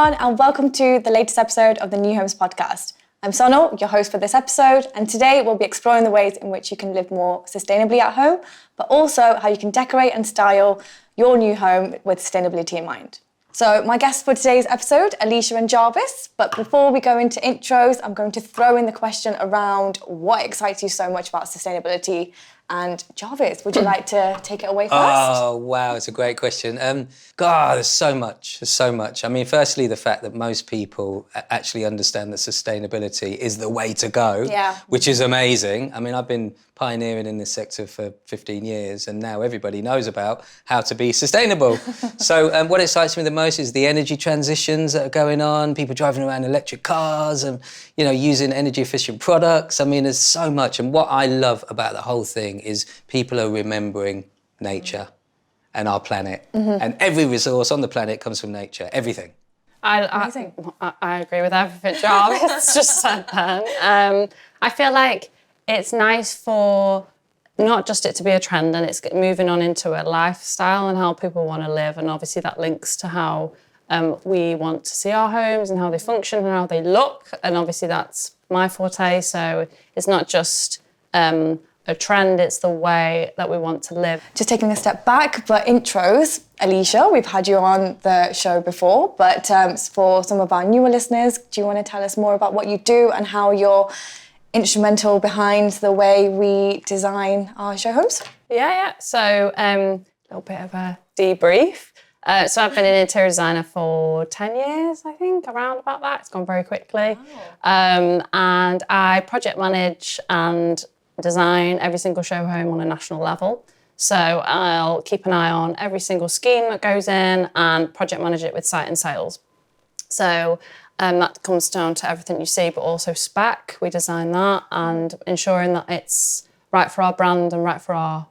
everyone, and welcome to the latest episode of the New Homes podcast. I'm Sonal, your host for this episode, and today we'll be exploring the ways in which you can live more sustainably at home, but also how you can decorate and style your new home with sustainability in mind. So my guests for today's episode, Alysha and Jarvis, but before we go into intros, I'm going to throw in the question around what excites you so much about sustainability. And Jarvis, would you like to take it away first? Oh, wow, it's a great question. There's so much. I mean, firstly, the fact that most people actually understand that sustainability is the way to go, which is amazing. I mean, I've been pioneering in this sector for 15 years, and now everybody knows about how to be sustainable. So what excites me the most is the energy transitions that are going on, people driving around electric cars and, using energy efficient products. I mean, there's so much. And what I love about the whole thing is people are remembering nature and our planet. And every resource on the planet comes from nature, everything. I agree with everything Jarvis just said then. I feel like it's nice for not just it to be a trend and it's moving on into a lifestyle and how people want to live, and obviously that links to how we want to see our homes and how they function and how they look, and obviously that's my forte. So it's not just a trend, it's the way that we want to live. Just taking a step back, but intros. Alysha, we've had you on the show before, but for some of our newer listeners, do you want to tell us more about what you do and how you're instrumental behind the way we design our show homes? Yeah. So a little bit of a debrief. So I've been an interior designer for 10 years, I think, around about that. It's gone very quickly. Wow. And I project manage and design every single show home on a national level. So I'll keep an eye on every single scheme that goes in and project manage it with site and sales. So that comes down to everything you see, but also spec. We design that and ensuring that it's right for our brand and right for our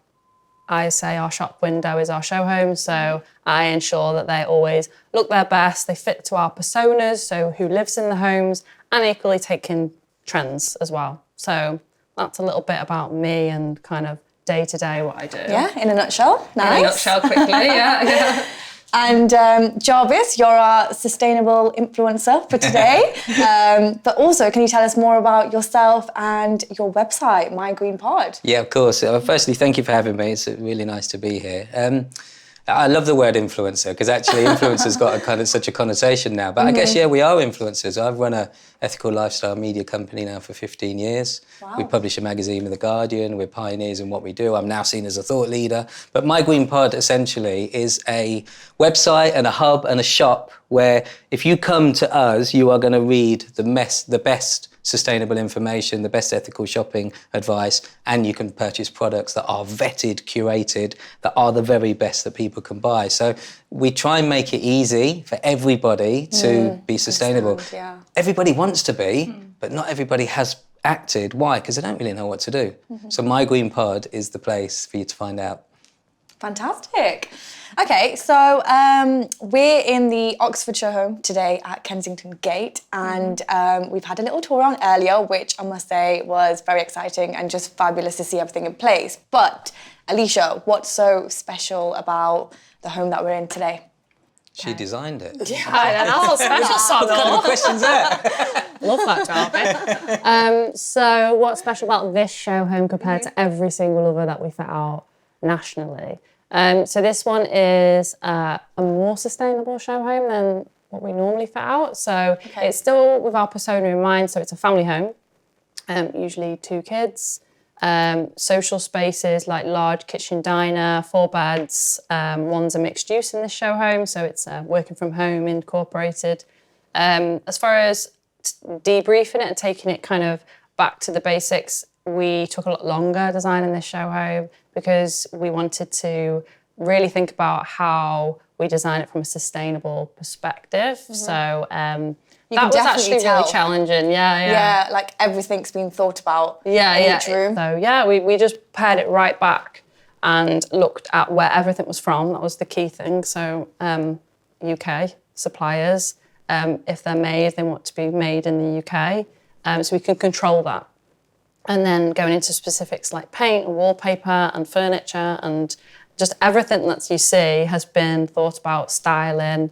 shop window is our show home. So I ensure that they always look their best, they fit to our personas, so who lives in the homes, and equally taking trends as well. So that's a little bit about me and kind of day-to-day what I do. Yeah, in a nutshell. Nice. In a nutshell, quickly, yeah. And Jarvis, you're our sustainable influencer for today. But also, can you tell us more about yourself and your website, My Green Pod? Yeah, of course. Firstly, thank you for having me. It's really nice to be here. I love the word influencer because actually influencer's got a kind of such a connotation now. But I guess, we are influencers. I've run a ethical lifestyle media company now for 15 years. Wow. We publish a magazine with The Guardian. We're pioneers in what we do. I'm now seen as a thought leader. But My Green Pod essentially is a website and a hub and a shop where if you come to us, you are going to read the best sustainable information, the best ethical shopping advice, and you can purchase products that are vetted, curated, that are the very best that people can buy. So we try and make it easy for everybody to be sustainable. Everybody wants to be, but not everybody has acted. Why? Because they don't really know what to do. So My Green Pod is the place for you to find out. Fantastic. Okay, so we're in the Oxford show home today at Kensington Gate, and we've had a little tour around earlier, which I must say was very exciting and just fabulous to see everything in place. But Alysha, what's so special about the home that we're in today? She designed it. Yeah, I know. Special song. What kind of questions there? Love that, Jarvis. So what's special about this show home compared to every single other that we fit out nationally? So this one is a more sustainable show home than what we normally fit out. So it's still with our persona in mind. So it's a family home, usually 2 kids, social spaces like large kitchen diner, 4 beds. One's a mixed use in this show home. So it's working from home incorporated. As far as debriefing it and taking it kind of back to the basics, we took a lot longer designing this show home because we wanted to really think about how we design it from a sustainable perspective. So that was actually really challenging. Yeah, like everything's been thought about in each room. So we just pared it right back and looked at where everything was from. That was the key thing. So UK suppliers, if they're made, they want to be made in the UK. So we can control that. And then going into specifics like paint and wallpaper and furniture and just everything that you see has been thought about, styling.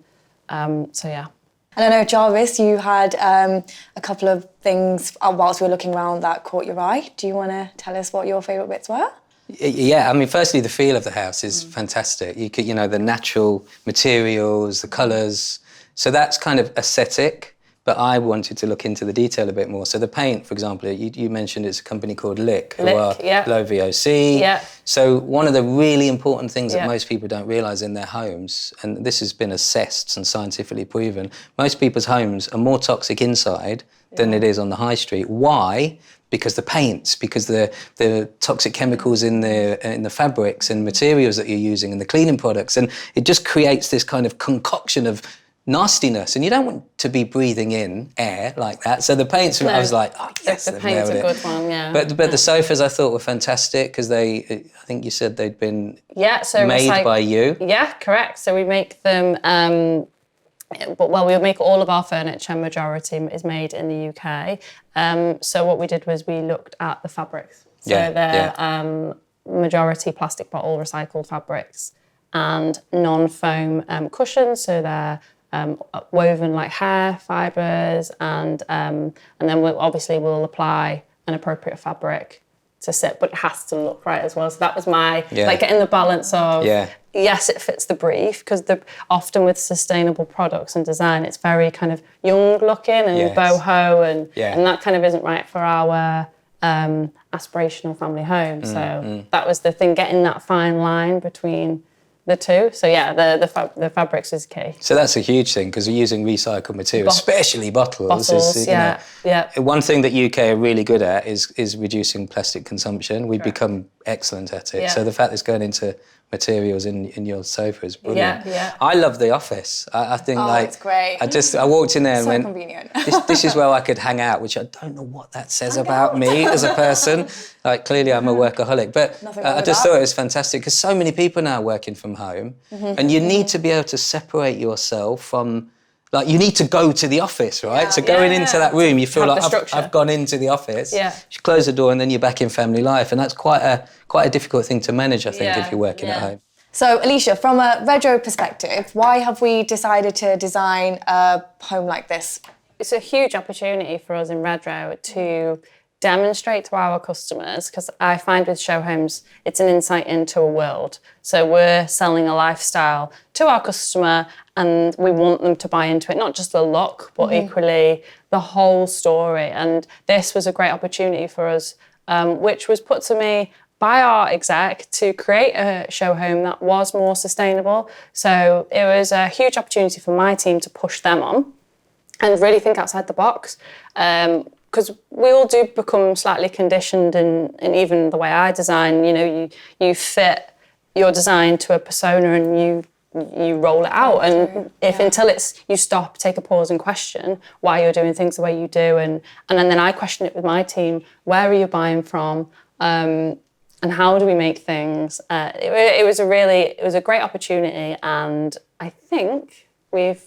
And I know, Jarvis, you had a couple of things whilst we were looking around that caught your eye. Do you want to tell us what your favourite bits were? Yeah, I mean, firstly, the feel of the house is fantastic. You know, the natural materials, the colours. So that's kind of aesthetic, but I wanted to look into the detail a bit more. So the paint, for example, you mentioned it's a company called Lick, who are low VOC. Yeah. So one of the really important things that most people don't realise in their homes, and this has been assessed and scientifically proven, most people's homes are more toxic inside than it is on the high street. Why? Because the paints, because the toxic chemicals in the fabrics and materials that you're using and the cleaning products, and it just creates this kind of concoction of nastiness, and you don't want to be breathing in air like that. So the paints, I was like, oh yes, the paint's a good one, yeah. But the sofas I thought were fantastic because I think you said they'd been made by you. Yeah, correct. So we make them. We make all of our furniture. Majority is made in the UK. So what we did was we looked at the fabrics. So they're majority plastic bottle recycled fabrics and non-foam cushions. So they're woven like hair fibres, and then we'll apply an appropriate fabric to sit, but it has to look right as well. So that was my like getting the balance of yes, it fits the brief, because often with sustainable products and design, it's very kind of young looking and boho, and that kind of isn't right for our aspirational family home. So that was the thing, getting that fine line between the two. So the fabrics is key. So that's a huge thing, because we're using recycled materials, especially bottles. One thing that UK are really good at is reducing plastic consumption. We've become excellent at it. So the fact it's going into materials in your sofa is brilliant. I love the office. I think it's great. I walked in there and went, convenient. this is where I could hang out, which I don't know what that says about me as a person. Like, clearly I'm a workaholic, but I just thought it was fantastic, because so many people now are working from home, and you need to be able to separate yourself from, like, you need to go to the office, right? So going into that room, you feel like I've gone into the office. You close the door and then you're back in family life, and that's quite a difficult thing to manage, I think, if you're working at home. So, Alysha, from a Redrow perspective, why have we decided to design a home like this? It's a huge opportunity for us in Redrow to demonstrate to our customers, because I find with show homes, it's an insight into a world. So we're selling a lifestyle to our customer, and we want them to buy into it, not just the look, but equally the whole story. And this was a great opportunity for us, which was put to me by our exec, to create a show home that was more sustainable. So it was a huge opportunity for my team to push them on and really think outside the box. Because we all do become slightly conditioned in even the way I design. You know, you fit your design to a persona and you roll it out. And until you stop, take a pause and question why you're doing things the way you do. And then I question it with my team. Where are you buying from? And how do we make things? It was a great opportunity, and I think we've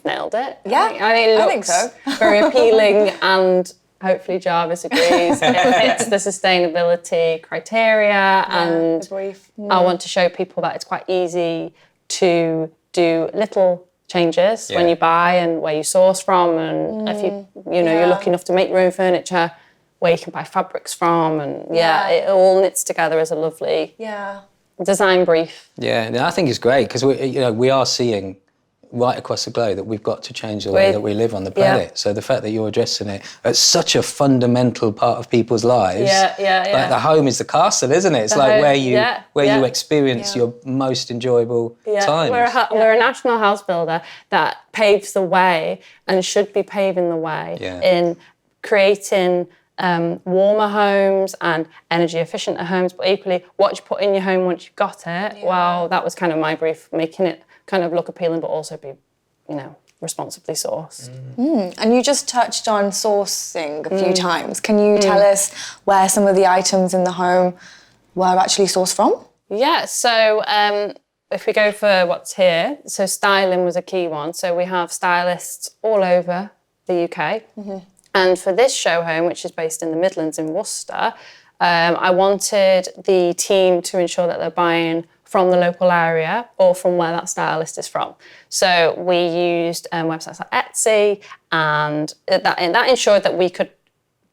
nailed it. Yeah, I think so. Very appealing, and hopefully Jarvis agrees. It fits the sustainability criteria, and I want to show people that it's quite easy to do little changes when you buy and where you source from, and if you're lucky enough to make your own furniture, where you can buy fabrics from, and it all knits together as a lovely design brief. Yeah, I think it's great, because we are seeing right across the globe that we've got to change the way that we live on the planet. So the fact that you're addressing it at such a fundamental part of people's lives, like the home is the castle, isn't it? It's like where you experience your most enjoyable times. We're a national house builder that paves the way and should be paving the way in creating warmer homes and energy efficient homes, but equally what you put in your home once you've got it. Well, that was kind of my brief, making it kind of look appealing, but also be, responsibly sourced. And you just touched on sourcing a few times. Can you tell us where some of the items in the home were actually sourced from? Yeah, so if we go for what's here, so styling was a key one. So we have stylists all over the UK. And for this show home, which is based in the Midlands in Worcester, I wanted the team to ensure that they're buying from the local area or from where that stylist is from. So we used websites like Etsy, and that ensured that we could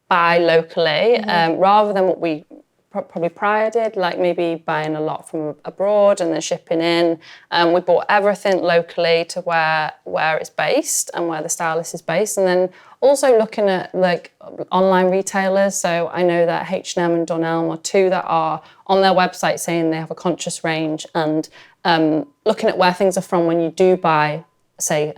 buy locally rather than what we probably prior did, like maybe buying a lot from abroad and then shipping in. We bought everything locally to where it's based and where the stylist is based, and then also looking at like online retailers. So I know that H&M and Dunelm are two that are on their website saying they have a conscious range, and looking at where things are from when you do buy, say,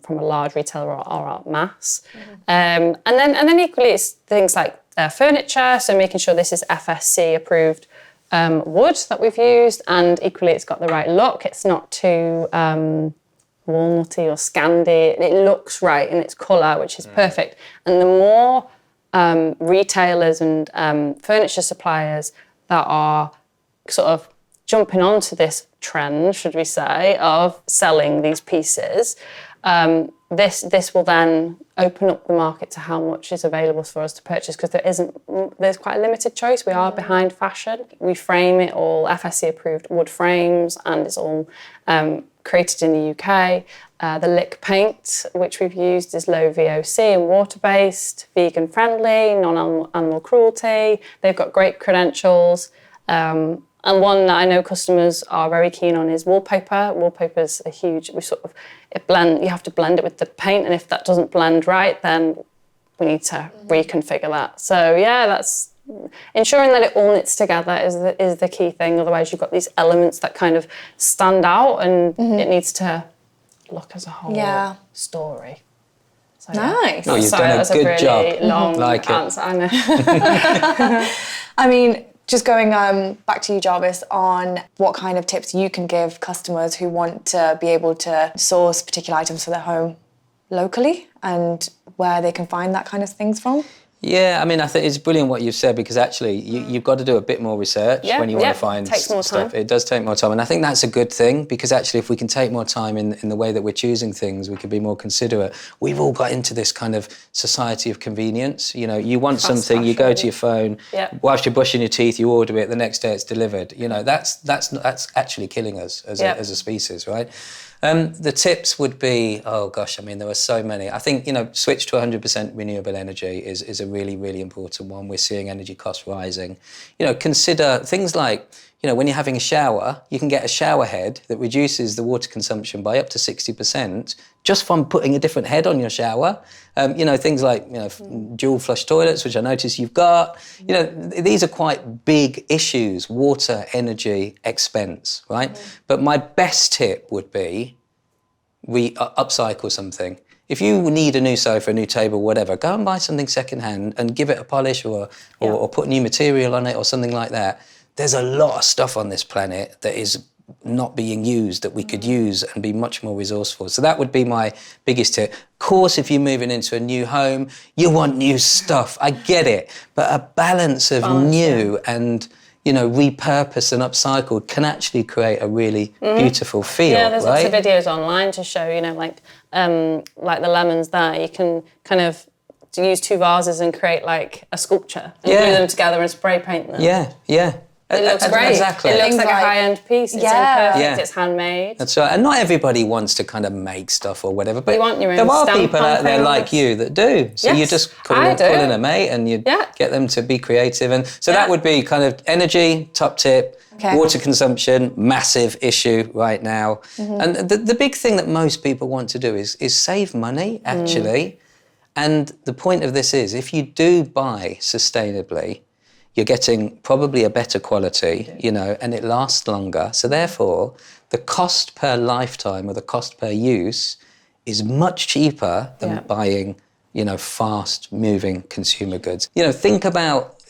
from a large retailer or a mass. And then equally it's things like furniture, so making sure this is FSC approved wood that we've used, and equally it's got the right look. It's not too walnutty or Scandi. It looks right in its colour, which is perfect. And the more retailers and furniture suppliers that are sort of jumping onto this trend, should we say, of selling these pieces, this will then open up the market to how much is available for us to purchase, because there's quite a limited choice. We are behind fashion. We frame it all FSC approved wood frames, and it's all created in the UK. The lick paint, which we've used, is low VOC and water-based, vegan friendly, non-animal cruelty. They've got great credentials. And one that I know customers are very keen on is wallpaper. Wallpaper's a huge, you have to blend it with the paint, and if that doesn't blend right, then we need to reconfigure that. So yeah, that's ensuring that it all knits together is the key thing. Otherwise you've got these elements that kind of stand out, and it needs to look as a whole story. So, nice. Oh, you've sorry, done a good job. Really long like answer. I know. I mean, just going back to you, Jarvis, on what kind of tips you can give customers who want to be able to source particular items for their home locally, and where they can find that kind of things from. Yeah, I mean, I think it's brilliant what you've said, because actually you've got to do a bit more research when you want to find takes more stuff. time. It does take more time. And I think that's a good thing, because actually if we can take more time in the way that we're choosing things, we can be more considerate. We've all got into this kind of society of convenience. You know, you want something, you go to your phone, whilst you're brushing your teeth, you order it, the next day it's delivered. You know, that's actually killing us as a species, right? The tips would be, oh gosh, I mean, there are so many. I think, switch to 100% renewable energy is a really, really important one. We're seeing energy costs rising. Consider things like, when you're having a shower, you can get a shower head that reduces the water consumption by up to 60% just from putting a different head on your shower. Things like, dual flush toilets, which I notice you've got. These are quite big issues, water, energy, expense, right? But my best tip would be upcycle something. If you need a new sofa, a new table, whatever, go and buy something secondhand and give it a polish or put new material on it or something like that. There's a lot of stuff on this planet that is not being used that we could use and be much more resourceful. So that would be my biggest tip. Of course, if you're moving into a new home, you want new stuff. I get it. But a balance of new and, repurposed and upcycled can actually create a really beautiful feel, Yeah, there's right? lots of videos online to show, like the lemons there. You can kind of use two vases and create like a sculpture and glue them together and spray paint them. Yeah. It looks great. Exactly. It looks like a high-end piece. It's imperfect. Yeah. It's handmade. That's right. And not everybody wants to kind of make stuff or whatever, but you want your own there are stamp people out there like you that do. So you just call in a mate and you get them to be creative. And so that would be kind of energy, top tip. Okay. Water consumption, massive issue right now. And the big thing that most people want to do is save money, actually. And the point of this is, if you do buy sustainably, you're getting probably a better quality, and it lasts longer. So therefore, the cost per lifetime or the cost per use is much cheaper than buying, fast-moving consumer goods. Think about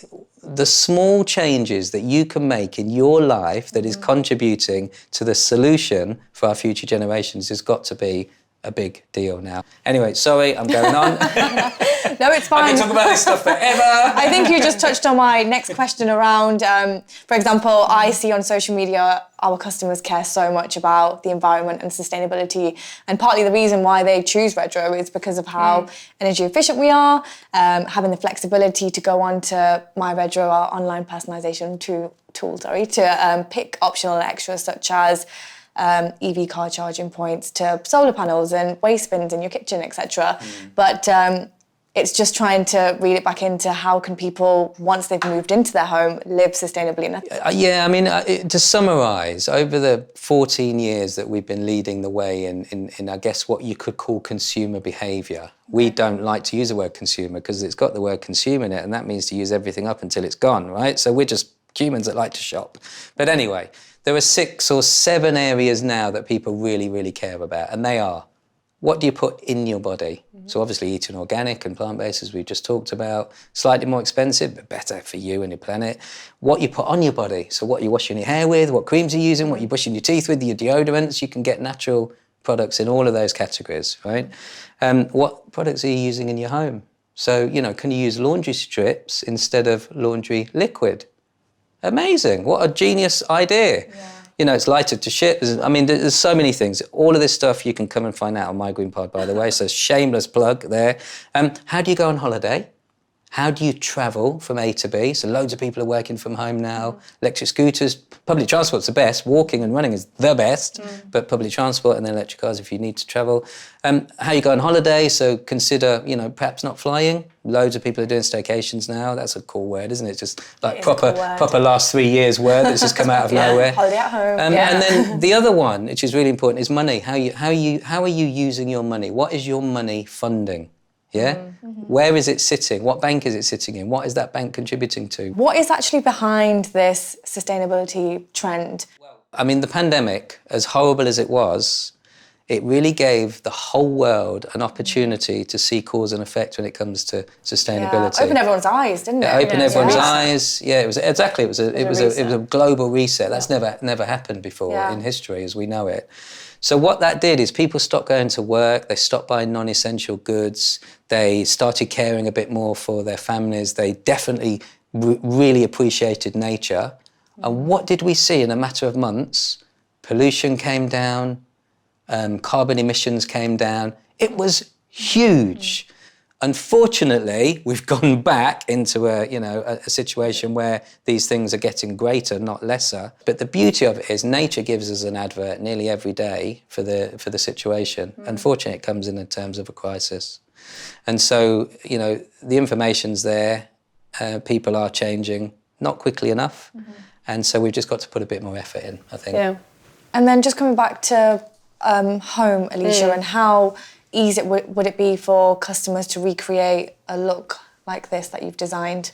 the small changes that you can make in your life that is contributing to the solution for our future generations has got to be a big deal now. Anyway, sorry, I'm going on. No, it's fine. I can talk about this stuff forever. I think you just touched on my next question around, for example, I see on social media our customers care so much about the environment and sustainability, and partly the reason why they choose Redrow is because of how energy efficient we are, having the flexibility to go on to My Redrow, our online personalisation tool to pick optional extras such as EV car charging points to solar panels and waste bins in your kitchen, etc. But it's just trying to read it back into how can people, once they've moved into their home, live sustainably. To summarise, over the 14 years that we've been leading the way in I guess, what you could call consumer behaviour, we don't like to use the word consumer because it's got the word consume in it, and that means to use everything up until it's gone, right? So we're just humans that like to shop. But anyway, there are 6 or 7 areas now that people really, really care about, and they are: what do you put in your body? So obviously eating organic and plant-based, as we just talked about, slightly more expensive, but better for you and your planet. What you put on your body, so what you're washing your hair with, what creams you're using, what you're brushing your teeth with, your deodorants, you can get natural products in all of those categories, right? What products are you using in your home? So, can you use laundry strips instead of laundry liquid? Amazing, what a genius idea. Yeah. It's lighter to ship. There's so many things. All of this stuff you can come and find out on My Green Pod, by the way, so shameless plug there. How do you go on holiday? How do you travel from A to B? So loads of people are working from home now. Electric scooters, public transport's the best. Walking and running is the best, but public transport and then electric cars if you need to travel. How you go on holiday, so consider, perhaps not flying. Loads of people are doing staycations now. That's a cool word, isn't it? Just like proper last 3 years word that's just come out of nowhere. Holiday at home. And then the other one, which is really important, is money. How are you using your money? What is your money funding? Yeah? Where is it sitting? What bank is it sitting in? What is that bank contributing to? What is actually behind this sustainability trend? The pandemic, as horrible as it was, it really gave the whole world an opportunity to see cause and effect when it comes to sustainability. Yeah, opened everyone's eyes, didn't it? It opened everyone's eyes. Yeah, it was a global reset. That's never happened before in history as we know it. So what that did is people stopped going to work, they stopped buying non-essential goods, they started caring a bit more for their families, they definitely really appreciated nature. And what did we see in a matter of months? Pollution came down, carbon emissions came down. It was huge. Unfortunately, we've gone back into a situation where these things are getting greater, not lesser. But the beauty of it is nature gives us an advert nearly every day for the situation. Unfortunately, it comes in terms of a crisis. And so, the information's there. People are changing, not quickly enough. And so we've just got to put a bit more effort in, I think. Yeah. And then just coming back to home, Alysha, and how easy would it be for customers to recreate a look like this that you've designed?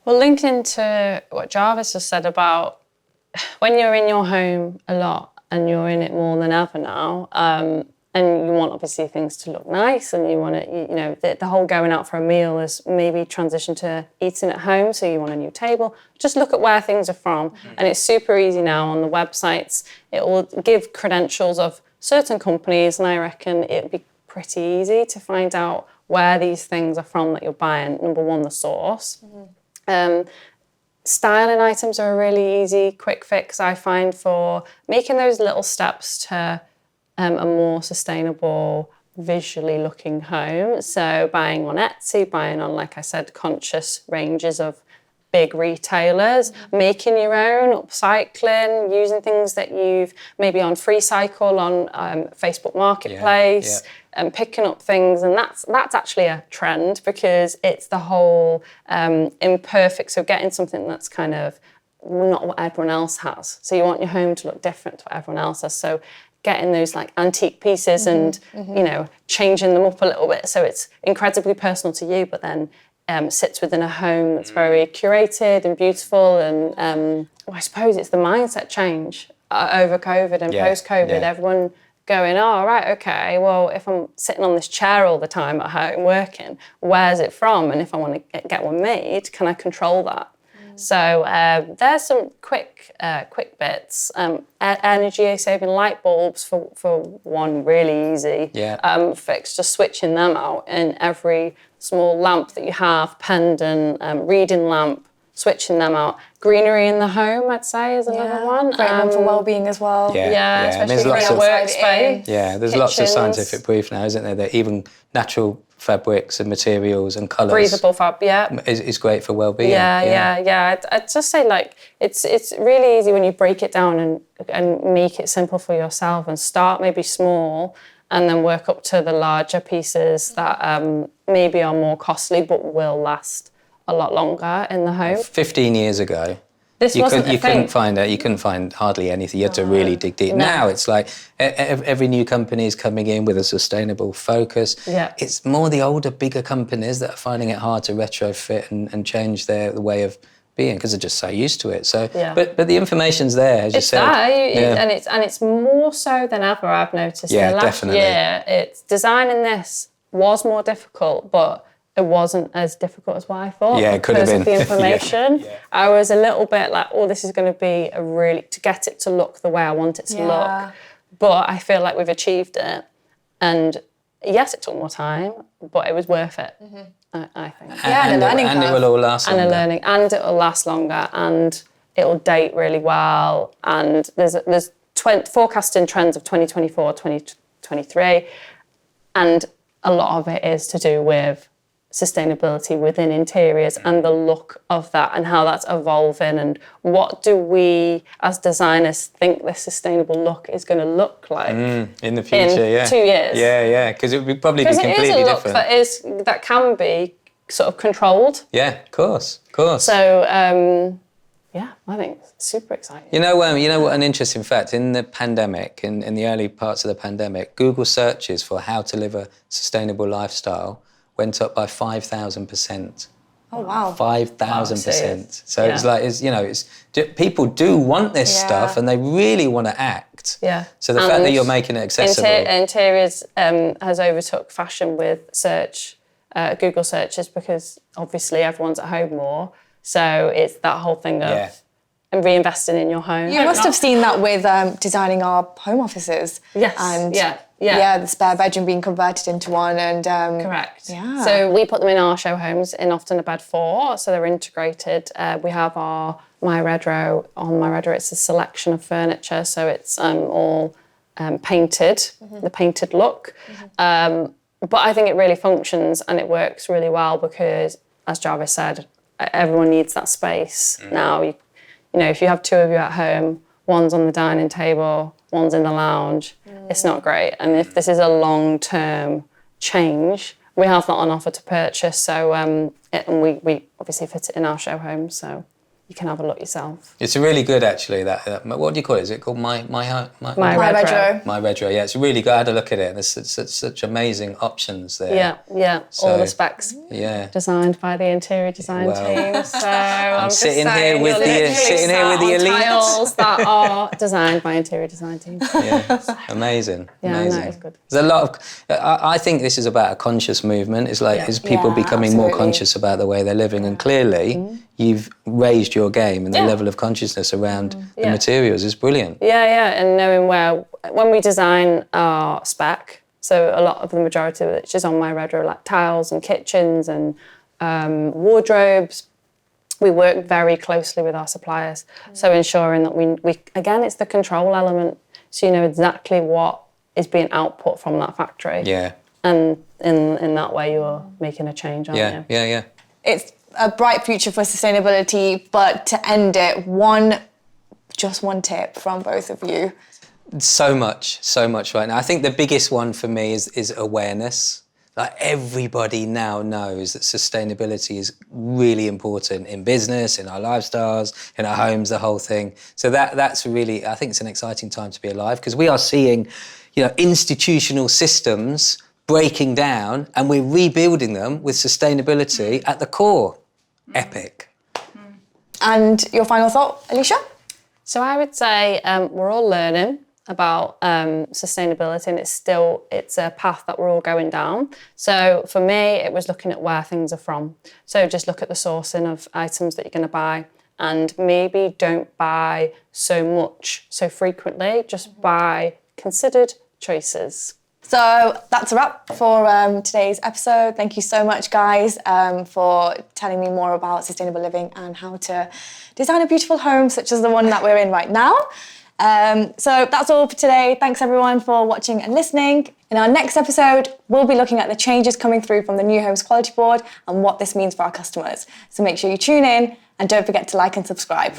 Well, linking into what Jarvis has said about when you're in your home a lot and you're in it more than ever now, and you want obviously things to look nice, and you want it, the whole going out for a meal is maybe transition to eating at home, so you want a new table. Just look at where things are from, and it's super easy now on the websites. It will give credentials of certain companies, and I reckon it'd be pretty easy to find out where these things are from that you're buying. Number one, the source. Styling items are a really easy, quick fix, I find, for making those little steps to a more sustainable, visually looking home. So buying on Etsy, buying on, like I said, conscious ranges of big retailers, making your own, upcycling, using things that you've maybe on FreeCycle, on Facebook Marketplace, and picking up things. And that's actually a trend, because it's the whole imperfect, so getting something that's kind of not what everyone else has. So you want your home to look different to what everyone else has. So getting those like antique pieces and, changing them up a little bit so it's incredibly personal to you, but then sits within a home that's very curated and beautiful. And I suppose it's the mindset change over COVID and post-COVID. Everyone going, oh, right, okay, well, if I'm sitting on this chair all the time at home working, where's it from? And if I want to get one made, can I control that? So there's some quick bits. Energy-saving light bulbs for one, really easy fix. Just switching them out in every small lamp that you have, pendant, reading lamp, switching them out. Greenery in the home, I'd say, is another one. Great one for well-being as well. Especially for your workspace. Yeah, there's lots of scientific proof now, isn't there, that even natural fabrics and materials and colours. Breathable fabric, is great for well-being. Yeah. I'd just say, like, it's really easy when you break it down and make it simple for yourself and start maybe small and then work up to the larger pieces that maybe are more costly but will last a lot longer in the home. 15 years ago, you couldn't find hardly anything. You had to really dig deep. No. Now it's like every new company is coming in with a sustainable focus. Yeah. It's more the older, bigger companies that are finding it hard to retrofit and change the way of being because they're just so used to it. So, but the information's there, as you said. And it's more so than ever. I've noticed. Yeah, the last definitely. year, it's designing this was more difficult, but it wasn't as difficult as what I thought. Yeah, it could have been. Because of the information. Yeah. I was a little bit like, oh, this is going to be to get it to look the way I want it to look. But I feel like we've achieved it. And yes, it took more time, but it was worth it, I think. And a learning curve. And it will all last longer. And it will last longer, and it will date really well. And there's forecasting trends of 2024, 2023, and a lot of it is to do with sustainability within interiors and the look of that and how that's evolving and what do we as designers think this sustainable look is going to look like in the future, in 2 years. Yeah, because it would probably be completely different. different. Because it is a look that can be sort of controlled. Yeah, of course. So, I think it's super exciting. You know what? An interesting fact in the pandemic, in the early parts of the pandemic, Google searches for how to live a sustainable lifestyle went up by 5,000%. Oh wow! 5,000%. So it's people do want this stuff and they really want to act. Yeah. So the fact that you're making it accessible. Interiors has overtook fashion with Google searches because obviously everyone's at home more. So it's that whole thing of reinvesting in your home. You must have seen that with designing our home offices. Yes. And yeah, the spare bedroom being converted into one, and correct. Yeah. So we put them in our show homes in often a bed 4, so they're integrated. We have our My Redrow. On My Redrow, it's a selection of furniture, so it's all painted, the painted look. But I think it really functions and it works really well because, as Jarvis said, everyone needs that space now. You know, if you have 2 of you at home, one's on the dining table, one's in the lounge, it's not great. And if this is a long-term change, we have that on offer to purchase. So, and we obviously fit it in our show home, so you can have a look yourself. It's really good, actually. That what do you call it? Is it called My Redrow? My Redrow. Yeah, it's really good. I had a look at it, and there's such amazing options there. Yeah. So, all the specs. Yeah. Designed by the interior design team. So I'm just sitting saying, here with the elite tiles that are designed by interior design team. Yeah, amazing. Yeah, amazing. no, it's good. There's a lot of. I think this is about a conscious movement. It's like is people becoming more conscious about the way they're living, and clearly you've raised your game, and the level of consciousness around the materials is brilliant. Yeah, and knowing when we design our spec, so a lot of the majority of it is on My Redrow, like tiles and kitchens and wardrobes. We work very closely with our suppliers, so ensuring that we again, it's the control element, so you know exactly what is being output from that factory. Yeah. And in that way, you're making a change, aren't you? Yeah. It's a bright future for sustainability, but to end it, just one tip from both of you. So much right now. I think the biggest one for me is awareness. Like everybody now knows that sustainability is really important in business, in our lifestyles, in our homes, the whole thing. So that's really, I think it's an exciting time to be alive because we are seeing, institutional systems breaking down and we're rebuilding them with sustainability at the core. Epic. And your final thought, Alysha? So I would say we're all learning about sustainability, and it's a path that we're all going down. So for me, it was looking at where things are from. So just look at the sourcing of items that you're going to buy, and maybe don't buy so much so frequently. Just buy considered choices. So that's a wrap for today's episode. Thank you so much, guys, for telling me more about sustainable living and how to design a beautiful home such as the one that we're in right now. So that's all for today. Thanks, everyone, for watching and listening. In our next episode, we'll be looking at the changes coming through from the New Homes Quality Board and what this means for our customers. So make sure you tune in and don't forget to like and subscribe.